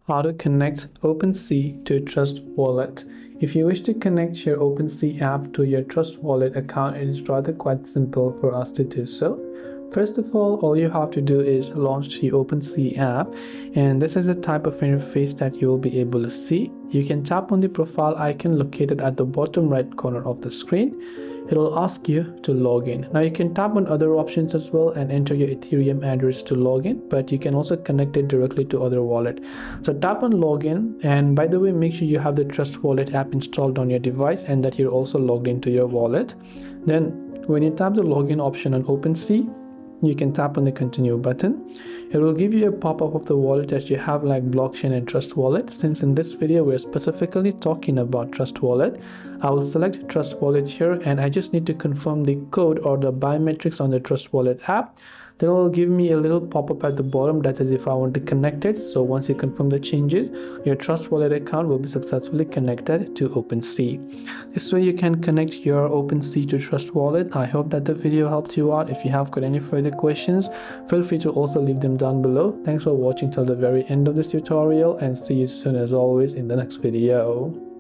How to connect OpenSea to Trust Wallet. If you wish to connect your OpenSea app to your Trust Wallet account, it is rather quite simple for us to do so. First of all you have to do is launch the OpenSea app, and this is the type of interface that you will be able to see. You can tap on the profile icon located at the bottom right corner of the screen. It will ask you to log in. Now you can tap on other options as well and enter your Ethereum address to log in, but you can also connect it directly to other wallet. So tap on login, and by the way, make sure you have the Trust Wallet app installed on your device and that you're also logged into your wallet. Then when you tap the login option on OpenSea, you can tap on the continue button. It will give you a pop-up of the wallet that you have, like blockchain and Trust Wallet. Since in this video we're specifically talking about Trust Wallet, I will select Trust Wallet here, and I just need to confirm the code or the biometrics on the Trust Wallet app. Then it will give me a little pop-up at the bottom that is if I want to connect it. So once you confirm the changes, your Trust Wallet account will be successfully connected to OpenSea. This way you can connect your OpenSea to Trust Wallet. I hope that the video helped you out. If you have got any further questions, feel free to also leave them down below. Thanks for watching till the very end of this tutorial, and see you soon as always in the next video.